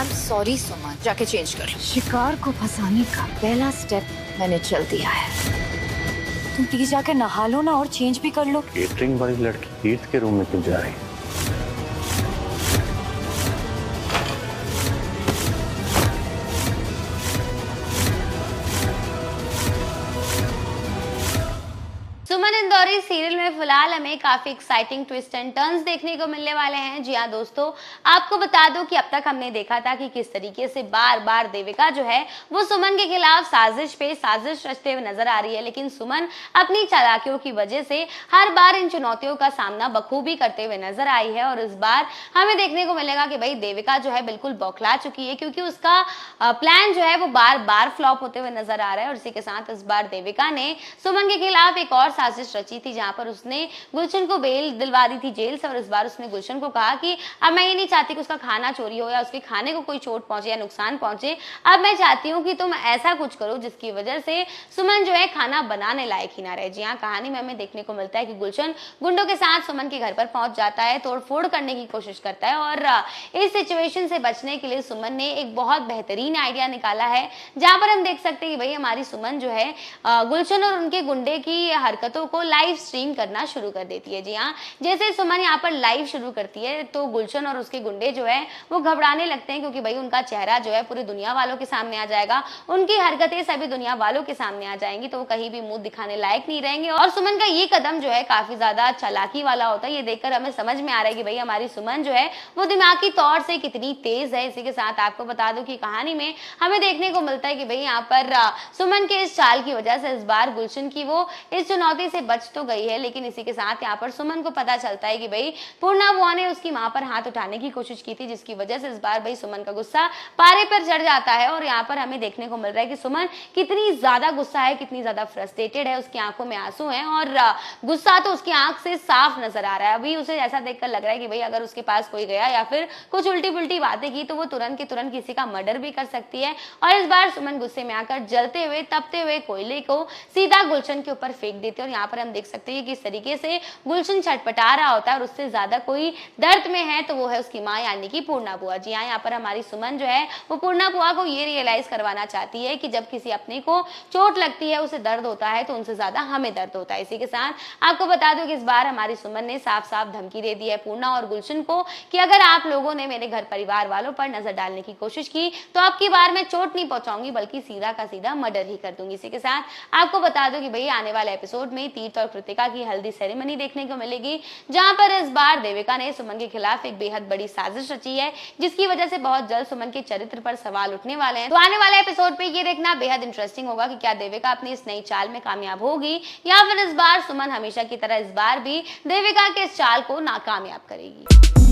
I am sorry सुमन, जाके change कर लो। शिकार को फंसाने का पहला स्टेप मैंने चल दिया है। तुम प्लीज जाके नहा लो ना और चेंज भी कर लो। केटरिंग वाली लड़की तीर्थ के रूम में क्यों जा रही है? सुमन इंदौरी सीरियल में फिलहाल हमें काफी एक्साइटिंग ट्विस्ट एंड टर्न्स देखने को मिलने वाले हैं। जी हाँ दोस्तों, आपको बता दूं कि अब तक हमने देखा था कि किस तरीके से बार बार देविका जो है वो सुमन के खिलाफ साजिश पे साजिश रचते हुए नजर आ रही है, लेकिन सुमन अपनी चालाकियों की वजह से हर बार इन चुनौतियों का सामना बखूबी करते हुए नजर आई है। और इस बार हमें देखने को मिलेगा कि भाई देविका जो है बिल्कुल बौखला चुकी है, क्योंकि उसका प्लान जो है वो बार बार फ्लॉप होते हुए नजर आ रहा है। और इसी के साथ इस बार देविका ने सुमन के खिलाफ एक और साजिश रची थी, जहां पर उसने गुलशन को बेल दिलवा दी थी जेल से। और इस बार उसने गुलशन को कहा कि अब मैं ये नहीं चाहती कि उसका खाना चोरी हो या उसके खाने को कोई चोट पहुंचे या नुकसान पहुंचे। अब मैं चाहती हूँ कि तुम ऐसा कुछ करो जिसकी वजह से सुमन जो है खाना बनाने लायक ही ना रहे। जी हाँ, कहानी में हमें देखने को मिलता है कि गुलशन गुंडों के साथ सुमन के घर पर पहुंच जाता है, तोड़फोड़ करने की कोशिश करता है। और इस सिचुएशन से बचने के लिए सुमन ने एक बहुत बेहतरीन आइडिया निकाला है, जहां पर हम देख सकते हैं कि भाई हमारी सुमन जो है गुलशन और उनके गुंडे की हरकतों को लाइव स्ट्रीम करना शुरू कर देती है। जी हाँ, जैसे सुमन यहाँ पर लाइव शुरू करती है तो गुलशन और उसके गुंडे जो है वो घबराने लगते हैं, क्योंकि भाई उनका चेहरा जो है पूरी दुनिया वालों के सामने आ जाएगा, उनकी हरकतें सभी दुनिया वालों के सामने आ जाएंगी, तो वो कहीं भी मुंह दिखाने लायक नहीं रहेंगे। और सुमन का ये कदम जो है काफी ज्यादा चालाकी वाला होता है। ये देखकर हमें समझ में आ रहा है कि भाई हमारी सुमन जो है वो दिमागी तौर से कितनी तेज है। इसी के साथ आपको बता दूं कि कहानी में हमें देखने को मिलता है कि भाई यहाँ पर सुमन के इस चाल की वजह से इस बार गुलशन की वो इस चुनौती से बच तो गई है, लेकिन इसी के साथ यहाँ पर सुमन को पता चलता है कि भाई पूर्णा बुआ ने उसकी मां पर हाथ उठाने की कोशिश की थी, जिसकी वजह से इस बार भाई सुमन का गुस्सा पारे पर चढ़ जाता है। और यहाँ पर हमें देखने को मिल रहा है कि सुमन कितनी ज्यादा गुस्सा है, कितनी ज्यादा फ्रस्ट्रेटेड है, उसकी आंखों में आंसू हैं और गुस्सा तो उसकी आंख से साफ नजर आ रहा है। अभी उसे ऐसा देखकर लग रहा है कि भाई अगर उसके पास कोई गया या फिर कुछ उल्टी पुल्टी बातें की तो वो तुरंत के तुरंत किसी का मर्डर भी कर सकती है। और इस बार सुमन गुस्से में आकर जलते हुए तपते हुए कोयले को सीधा गुलशन के ऊपर फेंक देती है। और यहाँ पर हम देख सकते हैं कि किस तरीके से गुलशन छटपटा रहा होता है, और उससे ज्यादा कोई दर्द में है तो वो है उसकी माँ यानी कि पूर्णा बुआ। जी हाँ, यहाँ पर हमारी सुमन जो है वो पूर्णा बुआ को ये रियलाइज करवाना चाहती है कि जब किसी अपने को चोट लगती है, उसे दर्द होता है, तो उनसे ज्यादा हमें दर्द होता है। इसी के साथ आपको बता दूं कि इस बार हमारी सुमन ने साफ साफ धमकी दे दी है पूर्णा और गुलशन को कि अगर आप लोगों ने मेरे घर परिवार वालों पर नजर डालने की कोशिश की तो आपकी बार मैं चोट नहीं पहुंचाऊंगी बल्कि सीधा का सीधा मर्डर ही कर दूंगी। इसी के साथ आपको बता दूं कि भाई आने वाले एपिसोड में तीर्थ और कृतिका की हल्दी सेरेमनी देखने को मिलेगी, जहां पर इस बार देविका ने सुमन के खिलाफ एक बेहद बड़ी साजिश रची है, जिसकी वजह से बहुत जल्द सुमन के चरित्र पर सवाल उठने वाले हैं। तो आने वाले एपिसोड पे ये देखना बेहद इंटरेस्टिंग होगा कि क्या देविका अपनी इस नई चाल में कामयाब होगी या फिर इस बार सुमन हमेशा की तरह इस बार भी देविका के इस चाल को नाकामयाब करेगी।